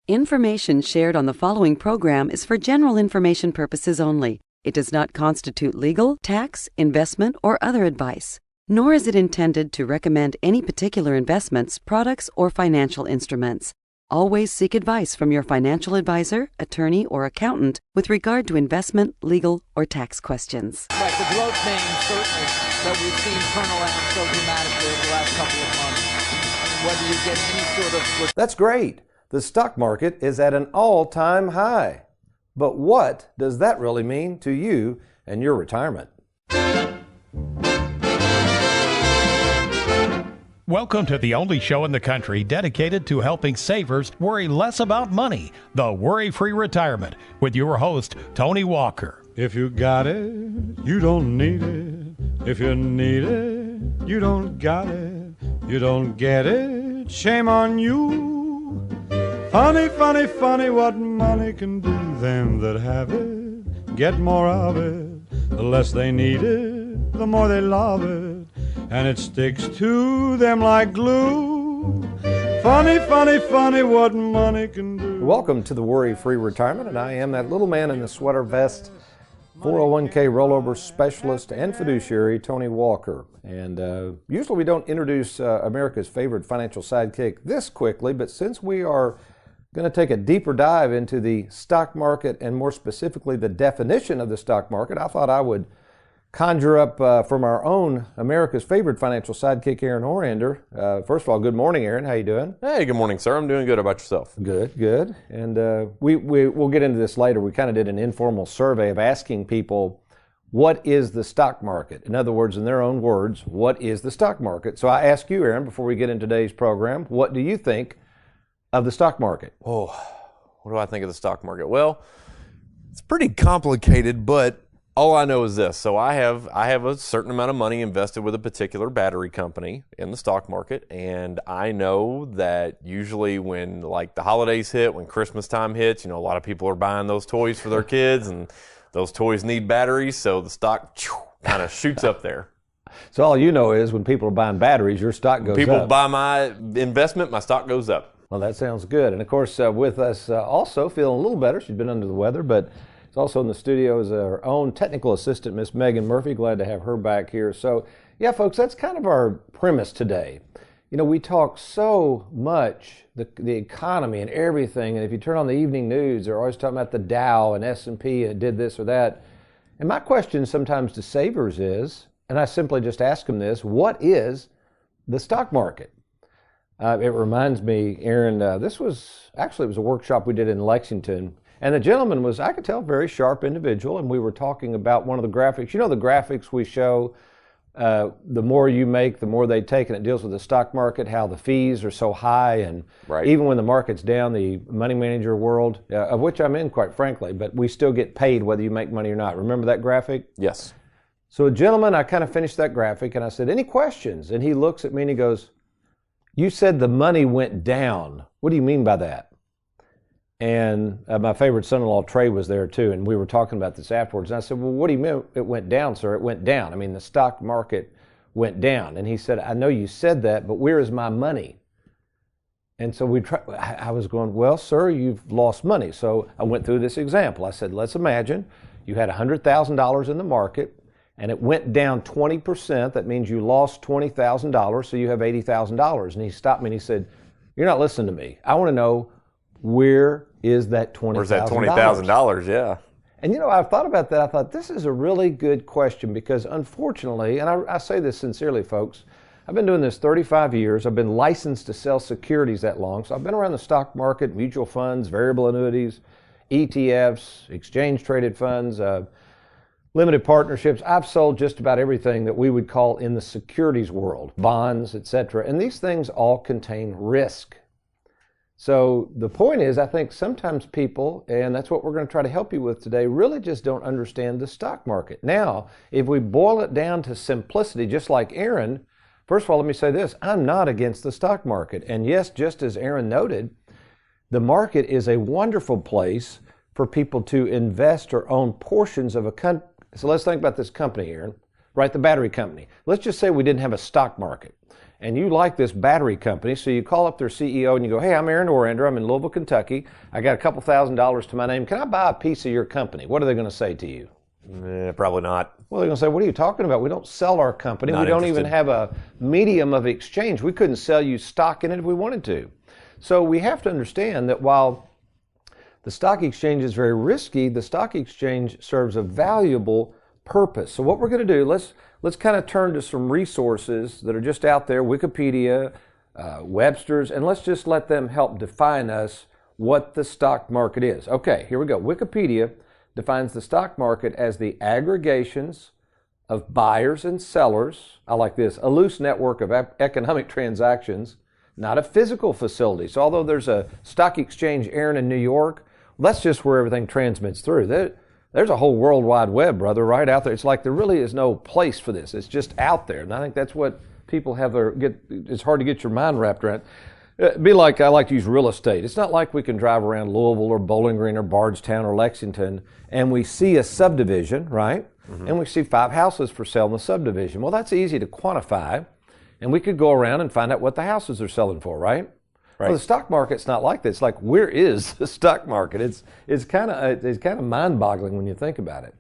Information shared on the following program is for general information purposes only. It does not constitute legal, tax, investment, or other advice, nor is it intended to recommend any particular investments, products, or financial instruments. Always seek advice from your financial advisor, attorney, or accountant with regard to investment, legal, or tax questions. Right, the growth names certainly that we've seen turn around so dramatically over the last couple of months. Whether you get any sort of... That's great. The stock market is at an all-time high. But what does that really mean to you and your retirement? Welcome to the only show in the country dedicated to helping savers worry less about money, the Worry-Free Retirement, with your host, Tony Walker. If you got it, you don't need it. If you need it, you don't got it. You don't get it, shame on you. Funny, funny, funny what money can do. Them that have it get more of it. The less they need it, the more they love it. And it sticks to them like glue. Funny, funny, funny what money can do. Welcome to the Worry-Free Retirement, and I am that little man in the sweater vest, 401k rollover specialist and fiduciary, Tony Walker. And usually we don't introduce America's favorite financial sidekick this quickly, but since we are going to take a deeper dive into the stock market and more specifically the definition of the stock market, I thought I would conjure up from our own America's favorite financial sidekick, Aaron Orander. First of all, good morning, Aaron. How you doing? Hey, good morning, sir. I'm doing good. How about yourself? Good, good. And we'll get into this later. We kind of did an informal survey of asking people, what is the stock market? In other words, in their own words, what is the stock market? So I ask you, Aaron, before we get into today's program, what do you think of the stock market? Oh, what do I think of the stock market? Well, it's pretty complicated, but all I know is this. So I have a certain amount of money invested with a particular battery company in the stock market, and I know that usually when like the holidays hit, when Christmas time hits, a lot of people are buying those toys for their kids, and those toys need batteries, so the stock kind of shoots up there. So all you know is when people are buying batteries, your stock goes up. People buy my investment, my stock goes up. Well, that sounds good. And of course, with us also feeling a little better. She's been under the weather, but it's also in the studio is our own technical assistant, Miss Megan Murphy. Glad to have her back here. So, yeah, folks, that's kind of our premise today. We talk so much, the economy and everything, and if you turn on the evening news, they're always talking about the Dow and S&P and it did this or that. And my question sometimes to savers is, and I simply just ask them this, what is the stock market? It reminds me, Aaron, it was a workshop we did in Lexington, and the gentleman was, I could tell, a very sharp individual, and we were talking about one of the graphics. The graphics we show, the more you make, the more they take, and it deals with the stock market, how the fees are so high, and right. Even when the market's down, the money manager world, of which I'm in, quite frankly, but we still get paid whether you make money or not. Remember that graphic? Yes. So a gentleman, I kind of finished that graphic, and I said, any questions? And he looks at me and he goes, you said the money went down. What do you mean by that? And my favorite son-in-law, Trey, was there too, and we were talking about this afterwards. And I said, well, what do you mean it went down, sir? It went down. I mean, the stock market went down. And he said, I know you said that, but where is my money? And so I was going, well, sir, you've lost money. So I went through this example. I said, let's imagine you had $100,000 in the market, and it went down 20%. That means you lost $20,000, so you have $80,000. And he stopped me and he said, you're not listening to me. I want to know, where is that $20,000? Where's that $20,000? Yeah. And I've thought about that. I thought this is a really good question because unfortunately, and I say this sincerely, folks, I've been doing this 35 years. I've been licensed to sell securities that long. So I've been around the stock market, mutual funds, variable annuities, ETFs, exchange-traded funds, limited partnerships. I've sold just about everything that we would call in the securities world, bonds, etc. And these things all contain risk. So the point is, I think sometimes people, and that's what we're going to try to help you with today, really just don't understand the stock market. Now, if we boil it down to simplicity, just like Aaron, first of all, let me say this. I'm not against the stock market. And yes, just as Aaron noted, the market is a wonderful place for people to invest or own portions of a company. So let's think about this company, Aaron, right? The battery company. Let's just say we didn't have a stock market. and you like this battery company, so you call up their CEO and you go, hey, I'm Aaron Orander, I'm in Louisville, Kentucky. I got a couple $1,000s to my name. Can I buy a piece of your company? What are they going to say to you? Probably not. Well, they're going to say, what are you talking about? We don't sell our company. Not we don't interested. even have a medium of exchange. We couldn't sell you stock in it if we wanted to. So we have to understand that while the stock exchange is very risky, the stock exchange serves a valuable purpose. So what we're going to do, let's kind of turn to some resources that are just out there, Wikipedia, Webster's, and let's just let them help define us what the stock market is. Okay, here we go. Wikipedia defines the stock market as the aggregations of buyers and sellers. I like this, a loose network of economic transactions, not a physical facility. So although there's a stock exchange, Aaron, in New York, that's just where everything transmits through. There's a whole World Wide Web, brother, right out there. It's like there really is no place for this. It's just out there. And I think that's what people have it's hard to get your mind wrapped around. It'd be like, I like to use real estate. It's not like we can drive around Louisville or Bowling Green or Bardstown or Lexington and we see a subdivision, right? Mm-hmm. And we see 5 houses for sale in the subdivision. Well, that's easy to quantify. And we could go around and find out what the houses are selling for, right? Right. Well, the stock market's not like this. It's like, where is the stock market? It's kind of mind-boggling when you think about it.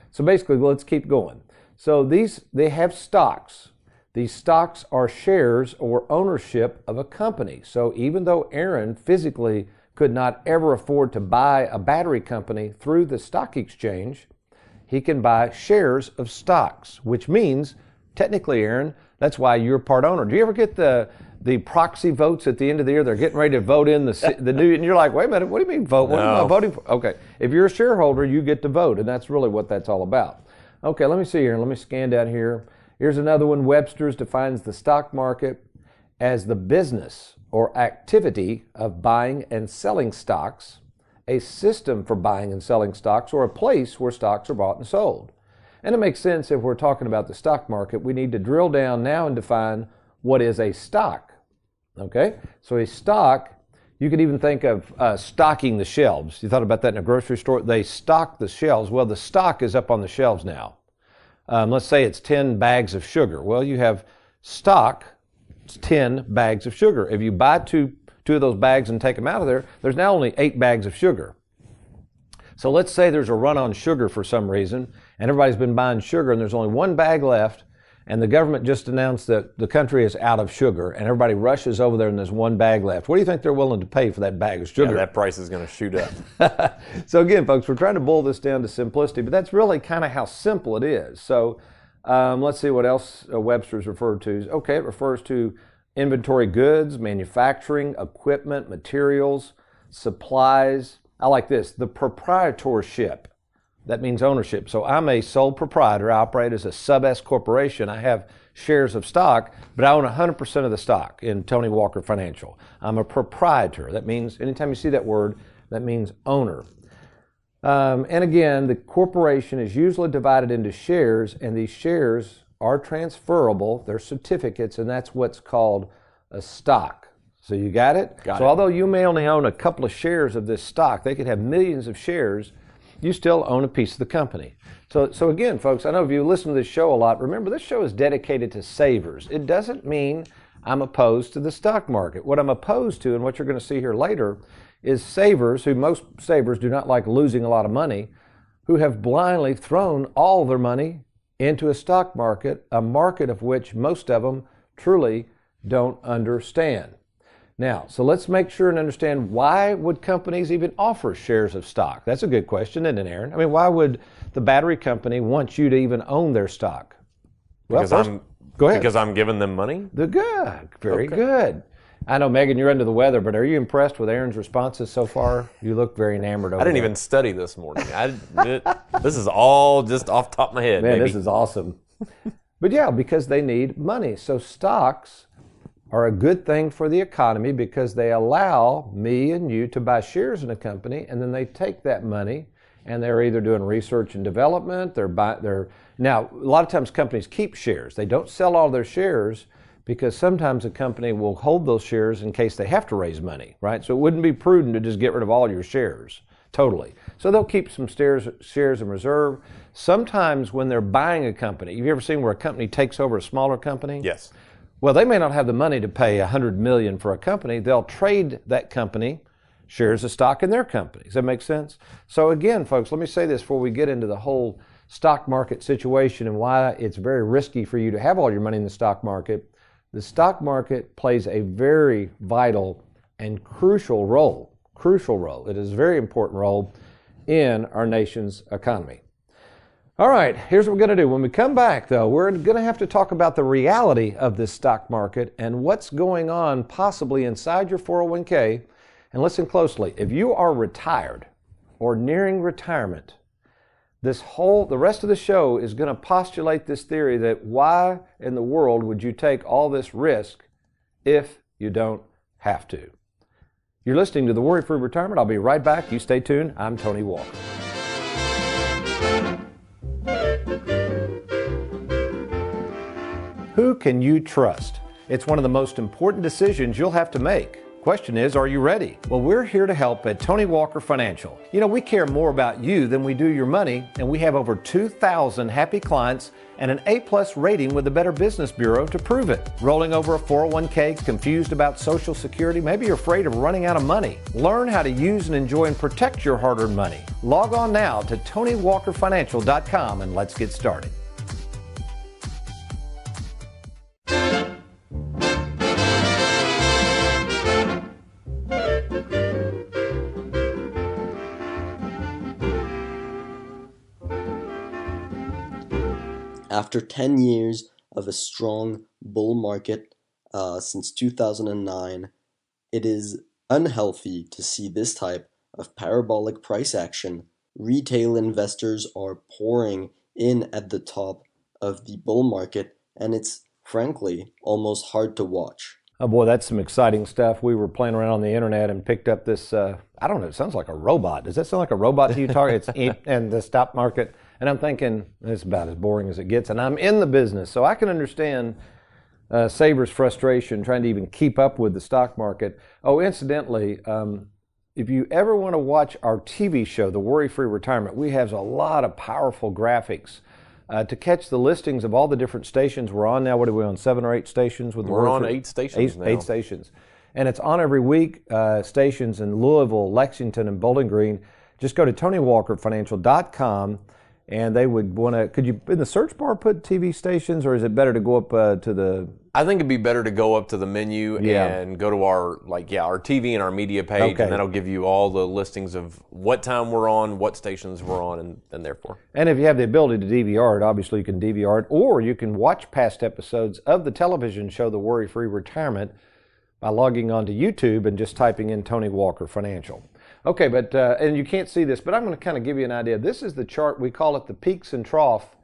So basically, let's keep going. So they have stocks. These stocks are shares or ownership of a company. So even though Aaron physically could not ever afford to buy a battery company through the stock exchange, he can buy shares of stocks, which means, technically, Aaron, that's why you're part owner. Do you ever get the proxy votes at the end of the year? They're getting ready to vote in the new, and you're like, wait a minute, what do you mean vote? What am I voting for? Okay, if you're a shareholder, you get to vote, and that's really what that's all about. Okay, let me see here. Let me scan down here. Here's another one. Webster's defines the stock market as the business or activity of buying and selling stocks, a system for buying and selling stocks, or a place where stocks are bought and sold. And it makes sense if we're talking about the stock market, we need to drill down now and define what is a stock. Okay? So a stock, you could even think of stocking the shelves. You thought about that in a grocery store? They stock the shelves. Well, the stock is up on the shelves now. Let's say it's 10 bags of sugar. Well, you have stock, it's 10 bags of sugar. If you buy two of those bags and take them out of there, there's now only 8 bags of sugar. So let's say there's a run on sugar for some reason, and everybody's been buying sugar, and there's only 1 bag left, and the government just announced that the country is out of sugar, and everybody rushes over there and there's 1 bag left. What do you think they're willing to pay for that bag of sugar? Yeah, that price is going to shoot up. So again, folks, we're trying to boil this down to simplicity, but that's really kind of how simple it is. So let's see what else Webster's referred to. Okay, it refers to inventory goods, manufacturing, equipment, materials, supplies. I like this, the proprietorship. That means ownership. So I'm a sole proprietor. I operate as a sub-S corporation. I have shares of stock, but I own 100% of the stock in Tony Walker Financial. I'm a proprietor. That means, anytime you see that word, that means owner. And again, the corporation is usually divided into shares, and these shares are transferable. They're certificates, and that's what's called a stock. So you got it? Got it. it. Although you may only own a couple of shares of this stock, they could have millions of shares, you still own a piece of the company. So again, folks, I know if you listen to this show a lot, remember this show is dedicated to savers. It doesn't mean I'm opposed to the stock market. What I'm opposed to, and what you're going to see here later, is savers, who most savers do not like losing a lot of money, who have blindly thrown all their money into a stock market, a market of which most of them truly don't understand. Now, so let's make sure and understand, why would companies even offer shares of stock? That's a good question, isn't it, Aaron? I mean, why would the battery company want you to even own their stock? Well, go ahead. Because I'm giving them money? Good. Very good. I know, Megan, you're under the weather, but are you impressed with Aaron's responses so far? You look very enamored over I didn't even study this morning. This is all just off the top of my head. Man, maybe. This is awesome. But yeah, because they need money. So stocks are a good thing for the economy because they allow me and you to buy shares in a company, and then they take that money and they're either doing research and development, now, a lot of times companies keep shares. They don't sell all their shares because sometimes a company will hold those shares in case they have to raise money, right? So it wouldn't be prudent to just get rid of all your shares, totally. So they'll keep some shares in reserve. Sometimes when they're buying a company, have you ever seen where a company takes over a smaller company? Yes. Well, they may not have the money to pay $100 million for a company. They'll trade that company shares of stock in their company. Does that make sense? So again, folks, let me say this before we get into the whole stock market situation and why it's very risky for you to have all your money in the stock market. The stock market plays a very vital and crucial role. It is a very important role in our nation's economy. All right, here's what we're going to do. When we come back, though, we're going to have to talk about the reality of this stock market and what's going on possibly inside your 401k. And listen closely. If you are retired or nearing retirement, the rest of the show is going to postulate this theory that why in the world would you take all this risk if you don't have to? You're listening to The Worry-Free Retirement. I'll be right back. You stay tuned. I'm Tony Walker. Who can you trust? It's one of the most important decisions you'll have to make. Question is, are you ready? Well, we're here to help at Tony Walker Financial. You know, we care more about you than we do your money, and we have over 2,000 happy clients and an A+ rating with the Better Business Bureau to prove it. Rolling over a 401k, confused about Social Security, maybe you're afraid of running out of money. Learn how to use and enjoy and protect your hard-earned money. Log on now to TonyWalkerFinancial.com and let's get started. After 10 years of a strong bull market since 2009, it is unhealthy to see this type of parabolic price action. Retail investors are pouring in at the top of the bull market, and it's frankly almost hard to watch. Oh boy, that's some exciting stuff. We were playing around on the internet and picked up this, I don't know, it sounds like a robot. Does that sound like a robot to you, Target? It's in the stock market. And I'm thinking, it's about as boring as it gets. And I'm in the business, so I can understand Saber's frustration trying to even keep up with the stock market. Oh, incidentally, if you ever want to watch our TV show, The Worry-Free Retirement, we have a lot of powerful graphics to catch the listings of all the different stations we're on now. What are we on, 7 or 8 stations? We're on 8 stations now. 8 stations. And it's on every week, stations in Louisville, Lexington, and Bowling Green. Just go to TonyWalkerFinancial.com. And they would want to, could you, in the search bar, put TV stations, or is it better to go up to the... I think it'd be better to go up to the menu and go to our TV and our media page, and that'll give you all the listings of what time we're on, what stations we're on, and therefore. And if you have the ability to DVR it, obviously you can DVR it, or you can watch past episodes of the television show, The Worry-Free Retirement, by logging on to YouTube and just typing in Tony Walker Financial. Okay, but, and you can't see this, but I'm going to kind of give you an idea. This is the chart, we call it the peaks and trough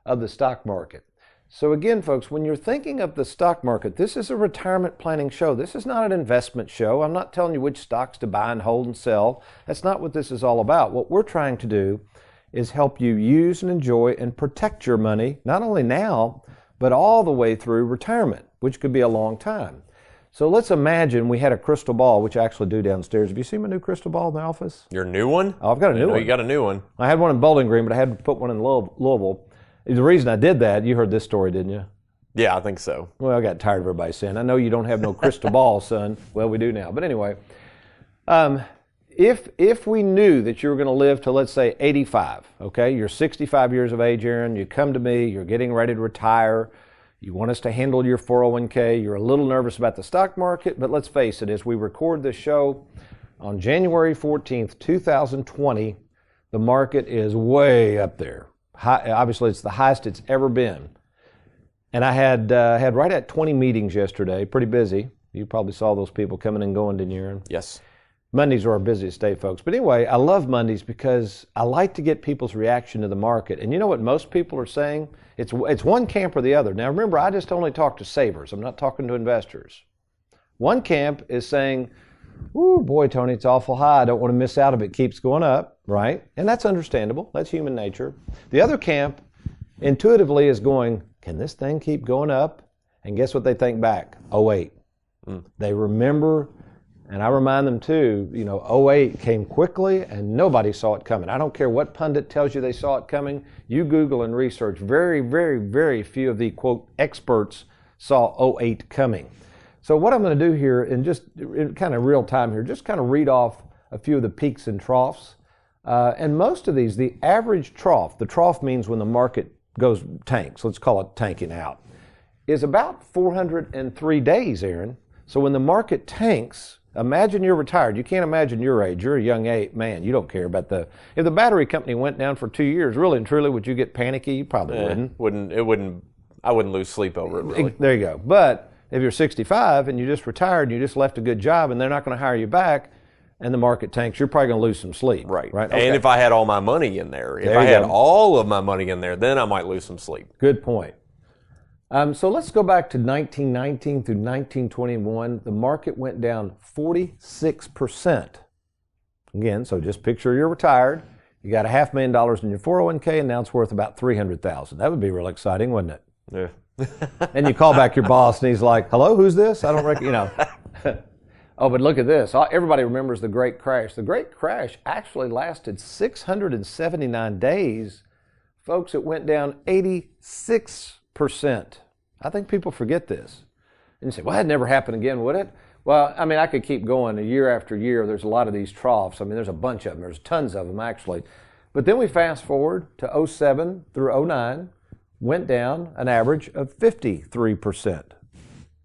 of the stock market. So again, folks, when you're thinking of the stock market, this is a retirement planning show. This is not an investment show. I'm not telling you which stocks to buy and hold and sell. That's not what this is all about. What we're trying to do is help you use and enjoy and protect your money, not only now, but all the way through retirement, which could be a long time. So let's imagine we had a crystal ball, which I actually do downstairs. Have you seen my new crystal ball in the office? Your new one? Oh, I've got a new one. You got a new one. I had one in Bowling Green, but I had to put one in Louisville. The reason I did that, you heard this story, didn't you? Yeah, I think so. Well, I got tired of everybody saying, I know you don't have no crystal ball, son. Well, we do now. But anyway, if we knew that you were going to live to, let's say, 85, okay? You're 65 years of age, Aaron. You come to me. You're getting ready to retire. You want us to handle your 401k. You're a little nervous about the stock market, but let's face it, as we record this show on January 14th, 2020, the market is way up there. Obviously, it's the highest it's ever been. And I had right at 20 meetings yesterday, pretty busy. You probably saw those people coming and going, didn't you, Aaron? Yes. Mondays are our busiest day, folks. But anyway, I love Mondays because I like to get people's reaction to the market. And you know what most people are saying? It's one camp or the other. Now remember, I just only talk to savers. I'm not talking to investors. One camp is saying, ooh, boy, Tony, it's awful high. I don't want to miss out if it keeps going up, right? And that's understandable. That's human nature. The other camp intuitively is going, can this thing keep going up? And guess what they think back? 08. They remember, and I remind them too, 08 came quickly and nobody saw it coming. I don't care what pundit tells you they saw it coming. You Google and research. Very, very, very few of the, quote, experts saw '08 coming. So what I'm going to do here in kind of real time here, just kind of read off a few of the peaks and troughs. And most of these, the average trough, the trough means when the market tanks, let's call it tanking out, is about 403 days, Aaron. So when the market tanks, imagine you're retired. You can't imagine your age. You're a young man. You don't care about if the battery company went down for 2 years, really and truly, would you get panicky? You probably wouldn't. I wouldn't lose sleep over it, really. There you go. But if you're 65 and you just retired and you just left a good job and they're not going to hire you back and the market tanks, you're probably going to lose some sleep. Right. Okay. And if I had all my money in there, if I had all of my money in there, then I might lose some sleep. Good point. So let's go back to 1919 through 1921. The market went down 46%. Again, so just picture you're retired. You got $500,000 in your 401k, and now it's worth about $300,000. That would be real exciting, wouldn't it? Yeah. And you call back your boss, and he's like, "Hello, who's this? I don't reckon." Oh, but look at this. Everybody remembers the Great Crash. The Great Crash actually lasted 679 days. Folks, it went down 86%. I think people forget this. And you say, well, that never happened again, would it? Well, I mean, I could keep going year after year. There's a lot of these troughs. I mean, there's a bunch of them. There's tons of them, actually. But then we fast forward to 07 through 09, went down an average of 53%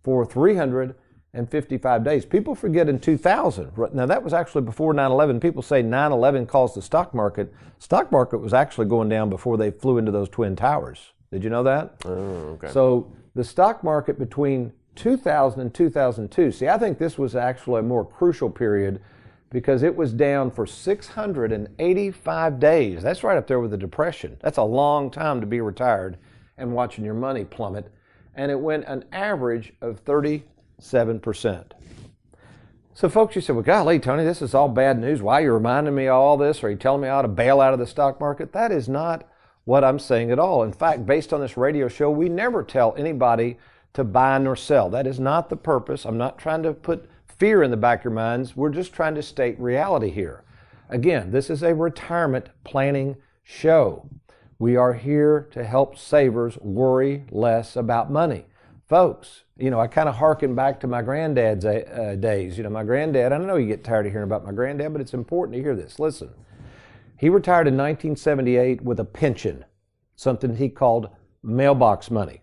for 355 days. People forget in 2000. Now, that was actually before 9/11. People say 9/11 caused the stock market. Stock market was actually going down before they flew into those Twin Towers. Did you know that? Oh, okay. So the stock market between 2000 and 2002, see, I think this was actually a more crucial period because it was down for 685 days. That's right up there with the Depression. That's a long time to be retired and watching your money plummet. And it went an average of 37%. So folks, you said, well, golly, Tony, this is all bad news. Why are you reminding me of all this? Or are you telling me I ought to bail out of the stock market? That is not what I'm saying at all. In fact, based on this radio show, we never tell anybody to buy nor sell. That is not the purpose. I'm not trying to put fear in the back of your minds. We're just trying to state reality here. Again, this is a retirement planning show. We are here to help savers worry less about money. Folks, I kind of hearken back to my granddad's days. My granddad, I know you get tired of hearing about my granddad, but it's important to hear this. Listen, he retired in 1978 with a pension, something he called mailbox money.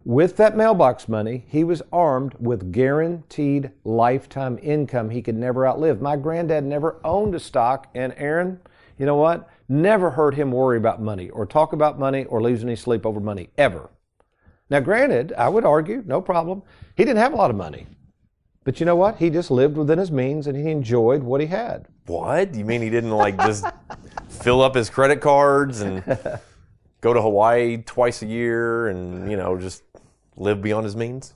With that mailbox money, he was armed with guaranteed lifetime income he could never outlive. My granddad never owned a stock, and Aaron, you know what? Never heard him worry about money or talk about money or lose any sleep over money, ever. Now, granted, I would argue, no problem, he didn't have a lot of money. But you know what? He just lived within his means and he enjoyed what he had. What? You mean he didn't just fill up his credit cards and go to Hawaii twice a year and, just live beyond his means?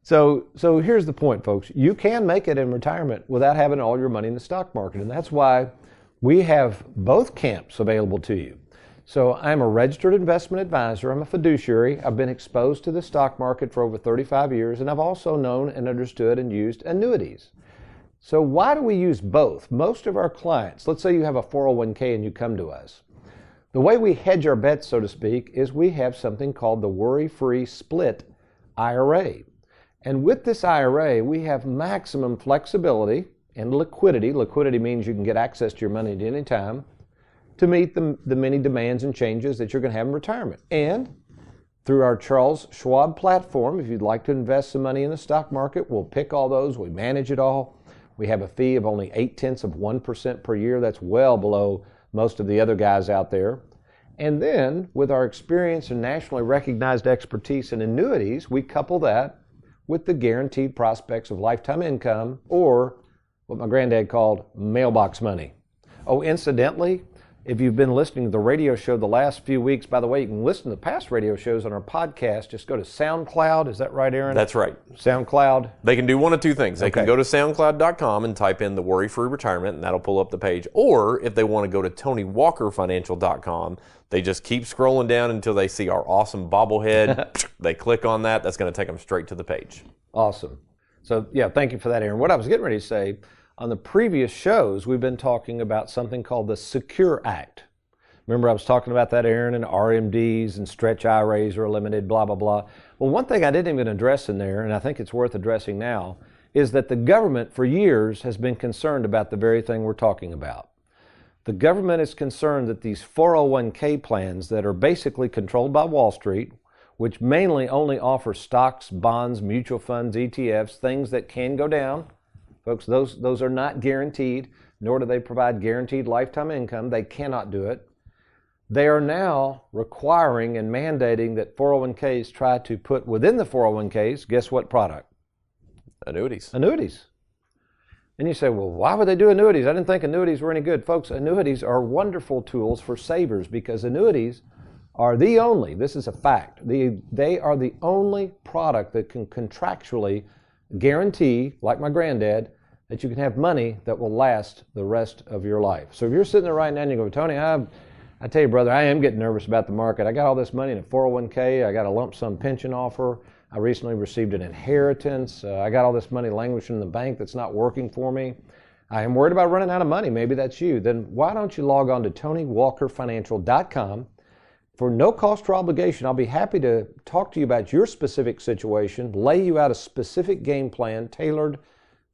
So here's the point, folks. You can make it in retirement without having all your money in the stock market. And that's why we have both camps available to you. So I'm a registered investment advisor. I'm a fiduciary. I've been exposed to the stock market for over 35 years, and I've also known and understood and used annuities. So why do we use both? Most of our clients, let's say you have a 401k and you come to us. The way we hedge our bets, so to speak, is we have something called the worry-free split IRA. And with this IRA, we have maximum flexibility and liquidity. Liquidity means you can get access to your money at any time to meet the many demands and changes that you're going to have in retirement. And through our Charles Schwab platform, if you'd like to invest some money in the stock market, we'll pick all those, we manage it all. We have a fee of only 0.8% per year. That's well below most of the other guys out there. And then with our experience and nationally recognized expertise in annuities, we couple that with the guaranteed prospects of lifetime income, or what my granddad called mailbox money. Oh, incidentally, if you've been listening to the radio show the last few weeks, by the way, you can listen to past radio shows on our podcast. Just go to SoundCloud. Is that right, Aaron? That's right. SoundCloud. They can do one of two things. They Okay. can go to SoundCloud.com and type in the Worry-Free Retirement, and that'll pull up the page. Or if they want to go to TonyWalkerFinancial.com, they just keep scrolling down until they see our awesome bobblehead. They click on that. That's going to take them straight to the page. Awesome. So, yeah, thank you for that, Aaron. What I was getting ready to say, on the previous shows, we've been talking about something called the Secure Act. Remember I was talking about that, Aaron, and RMDs and stretch IRAs are limited, blah, blah, blah. Well, one thing I didn't even address in there, and I think it's worth addressing now, is that the government for years has been concerned about the very thing we're talking about. The government is concerned that these 401k plans that are basically controlled by Wall Street, which mainly only offer stocks, bonds, mutual funds, ETFs, things that can go down. Folks, those are not guaranteed, nor do they provide guaranteed lifetime income. They cannot do it. They are now requiring and mandating that 401ks try to put within the 401ks, guess what product? Annuities. Annuities. And you say, well, why would they do annuities? I didn't think annuities were any good. Folks, annuities are wonderful tools for savers because annuities are the only, this is a fact, they are the only product that can contractually guarantee, like my granddad, that you can have money that will last the rest of your life. So if you're sitting there right now and you go, Tony, I tell you, brother, I am getting nervous about the market. I got all this money in a 401k. I got a lump sum pension offer. I recently received an inheritance. I got all this money languishing in the bank that's not working for me. I am worried about running out of money. Maybe that's you. Then why don't you log on to TonyWalkerFinancial.com. For no cost or obligation, I'll be happy to talk to you about your specific situation, lay you out a specific game plan tailored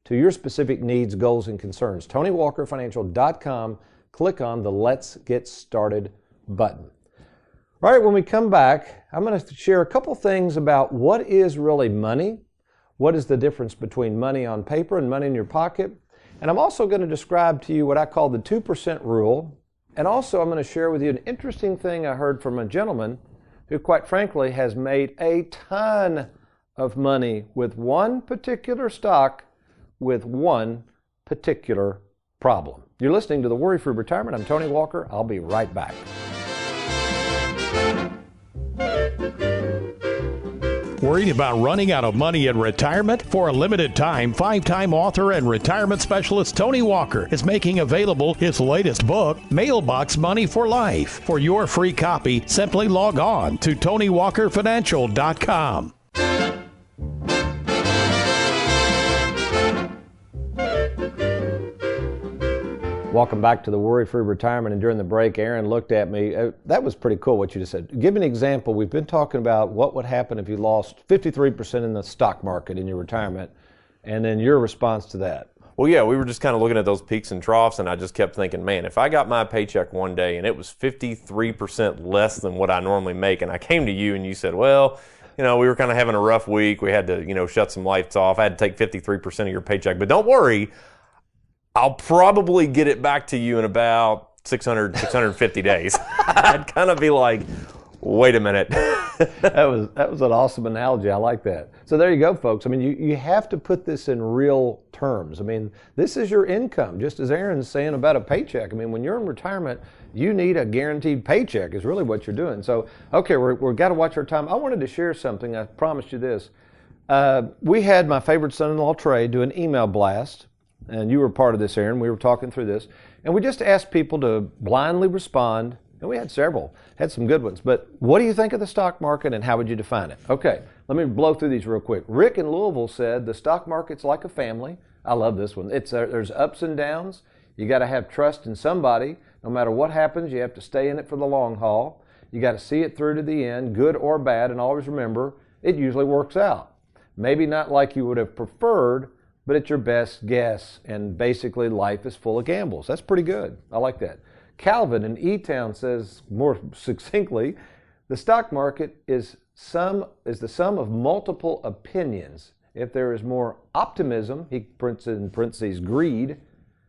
to your specific needs, goals, and concerns. TonyWalkerFinancial.com. Click on the Let's Get Started button. All right, when we come back, I'm going to share a couple things about what is really money, what is the difference between money on paper and money in your pocket, and I'm also going to describe to you what I call the 2% rule. And also, I'm going to share with you an interesting thing I heard from a gentleman who, quite frankly, has made a ton of money with one particular stock with one particular problem. You're listening to The Worry-Free Retirement. I'm Tony Walker. I'll be right back. Worried about running out of money in retirement? For a limited time, 5-time author and retirement specialist Tony Walker is making available his latest book, Mailbox Money for Life. For your free copy, simply log on to TonyWalkerFinancial.com. Welcome back to the Worry-Free Retirement. And during the break, Aaron looked at me. That was pretty cool what you just said. Give me an example. We've been talking about what would happen if you lost 53% in the stock market in your retirement, and then your response to that. Well, yeah, we were just kind of looking at those peaks and troughs, and I just kept thinking, man, if I got my paycheck one day and it was 53% less than what I normally make, and I came to you and you said, well, we were kind of having a rough week. We had to, shut some lights off. I had to take 53% of your paycheck. But don't worry, I'll probably get it back to you in about 650 days. I'd kind of be like, wait a minute. That was an awesome analogy. I like that. So there you go, folks. I mean, you have to put this in real terms. I mean, this is your income, just as Aaron's saying about a paycheck. I mean, when you're in retirement, you need a guaranteed paycheck is really what you're doing. So, okay, we've got to watch our time. I wanted to share something. I promised you this. We had my favorite son-in-law, Trey, do an email blast. And you were part of this, Aaron. We were talking through this. And we just asked people to blindly respond. And we had several. Had some good ones. But what do you think of the stock market and how would you define it? Okay, let me blow through these real quick. Rick in Louisville said the stock market's like a family. I love this one. There's ups and downs. You got to have trust in somebody. No matter what happens, you have to stay in it for the long haul. You got to see it through to the end, good or bad. And always remember, it usually works out. Maybe not like you would have preferred, but it's your best guess, and basically life is full of gambles. That's pretty good. I like that. Calvin in E-Town says more succinctly, the stock market is the sum of multiple opinions. If there is more optimism, he puts in parentheses greed,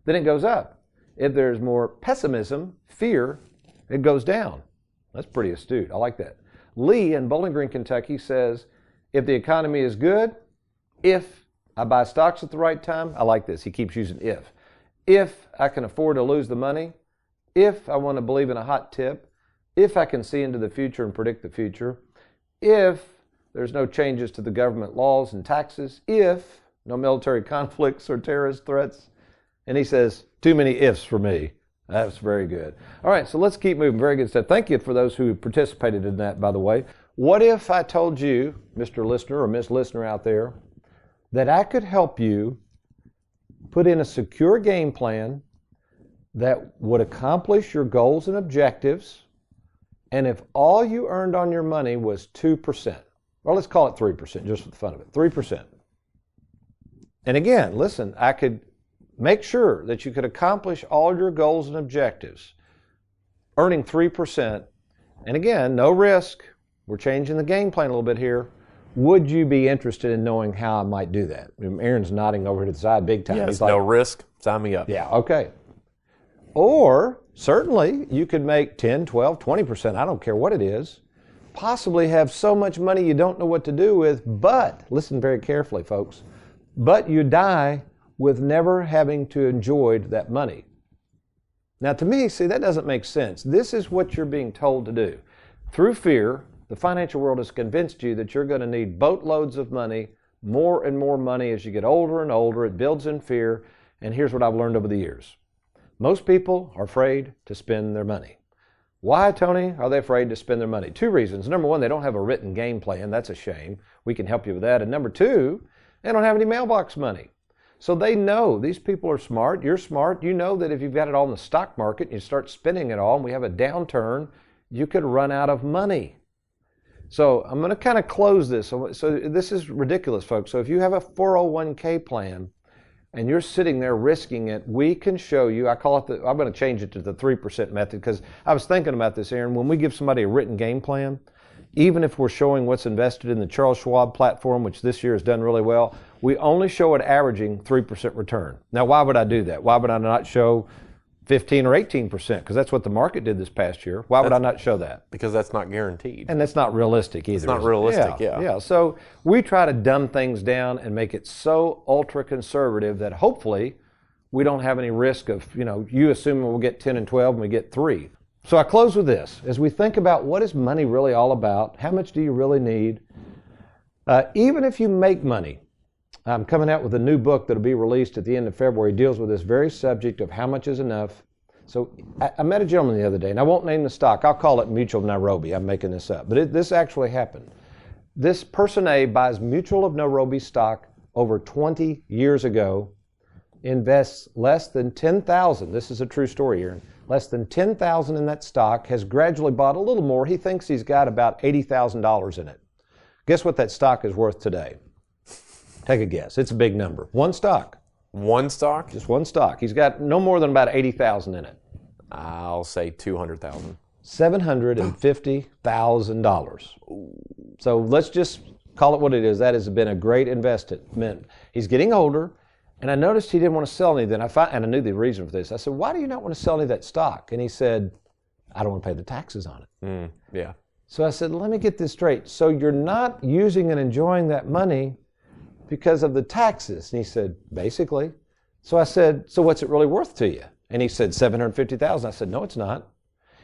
then it goes up. If there's more pessimism, fear, it goes down. That's pretty astute. I like that. Lee in Bowling Green, Kentucky says, if the economy is good, if I buy stocks at the right time. I like this. He keeps using if. If I can afford to lose the money, if I want to believe in a hot tip, if I can see into the future and predict the future, if there's no changes to the government laws and taxes, if no military conflicts or terrorist threats. And he says, too many ifs for me. That's very good. All right, so let's keep moving. Very good stuff. Thank you for those who participated in that, by the way. What if I told you, Mr. Listener or Miss Listener out there, that I could help you put in a secure game plan that would accomplish your goals and objectives, and if all you earned on your money was 2%, or let's call it 3%, just for the fun of it, 3%. And again, listen, I could make sure that you could accomplish all your goals and objectives, earning 3%, and again, no risk. We're changing the game plan a little bit here. Would you be interested in knowing how I might do that? Aaron's nodding over to the side big time. Yes, He's like, no risk. Sign me up. Yeah, okay. Or certainly you could make 10, 12, 20%, I don't care what it is, possibly have so much money you don't know what to do with, but, listen very carefully, folks, but you die with never having to enjoy that money. Now, to me, see, that doesn't make sense. This is what you're being told to do. Through fear, the financial world has convinced you that you're going to need boatloads of money, more and more money as you get older and older. It builds in fear. And here's what I've learned over the years. Most people are afraid to spend their money. Why, Tony, are they afraid to spend their money? 2 reasons. Number 1, they don't have a written game plan. That's a shame. We can help you with that. And number 2, they don't have any mailbox money. So they know these people are smart. You're smart. You know that if you've got it all in the stock market and you start spending it all and we have a downturn, you could run out of money. So I'm going to kind of close this. So this is ridiculous, folks. So if you have a 401k plan and you're sitting there risking it, we can show you, I'm going to change it to the 3% method because I was thinking about this, Aaron. When we give somebody a written game plan, even if we're showing what's invested in the Charles Schwab platform, which this year has done really well, we only show it averaging 3% return. Now, why would I do that? Why would I not show 15 or 18%? Because that's what the market did this past year. Why would I not show that? Because that's not guaranteed. And that's not realistic either. It's not realistic, yeah. Yeah, so we try to dumb things down and make it so ultra conservative that hopefully we don't have any risk of, you assuming we'll get 10 and 12 and we get 3. So I close with this. As we think about what is money really all about, how much do you really need? Even if you make money, I'm coming out with a new book that will be released at the end of February. It deals with this very subject of how much is enough. So I met a gentleman the other day, and I won't name the stock. I'll call it Mutual of Nairobi. I'm making this up. But this actually happened. This person A buys Mutual of Nairobi stock over 20 years ago, invests less than $10,000. This is a true story, Aaron. Less than $10,000 in that stock, has gradually bought a little more. He thinks he's got about $80,000 in it. Guess what that stock is worth today? Take a guess. It's a big number. One stock. One stock? Just one stock. He's got no more than about $80,000 in it. I'll say $200,000. $750,000. So let's just call it what it is. That has been a great investment. He's getting older, and I noticed he didn't want to sell any then. And I knew the reason for this. I said, why do you not want to sell any of that stock? And he said, I don't want to pay the taxes on it. Yeah. So I said, let me get this straight. So you're not using and enjoying that money because of the taxes? And he said, basically. So I said, so what's it really worth to you? And he said, $750,000. I said, no, it's not.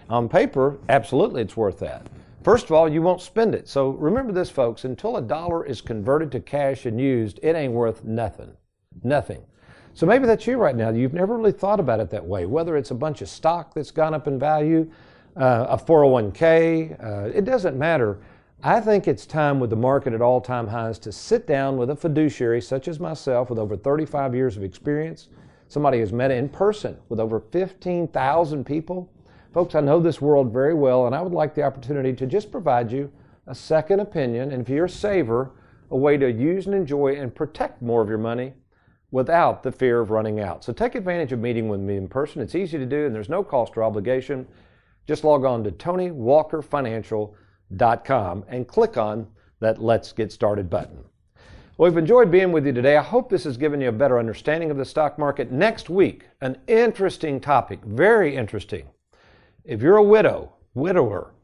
On paper, absolutely it's worth that. First of all, you won't spend it. So remember this, folks, until a dollar is converted to cash and used, it ain't worth nothing. Nothing. So maybe that's you right now. You've never really thought about it that way, whether it's a bunch of stock that's gone up in value, a 401k, it doesn't matter. I think it's time with the market at all-time highs to sit down with a fiduciary such as myself with over 35 years of experience, somebody who's met in person with over 15,000 people. Folks, I know this world very well, and I would like the opportunity to just provide you a second opinion, and if you're a saver, a way to use and enjoy and protect more of your money without the fear of running out. So take advantage of meeting with me in person. It's easy to do, and there's no cost or obligation. Just log on to TonyWalkerFinancial.com and click on that Let's Get Started button. Well, we've enjoyed being with you today. I hope this has given you a better understanding of the stock market. Next week, an interesting topic, very interesting. If you're a widower,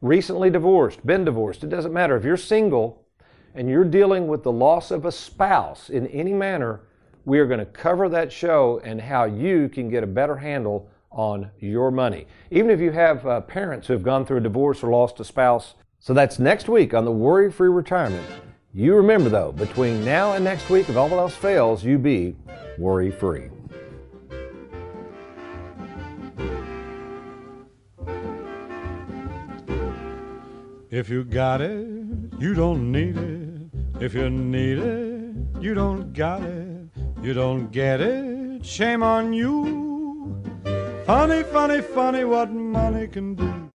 recently divorced, been divorced, it doesn't matter. If you're single and you're dealing with the loss of a spouse in any manner, we are going to cover that show and how you can get a better handle on your money. Even if you have parents who have gone through a divorce or lost a spouse. So that's next week on the Worry-Free Retirement. You remember though, between now and next week, if all else fails, you be worry-free. If you got it, you don't need it. If you need it, you don't got it. You don't get it, shame on you. Funny, funny, funny what money can do.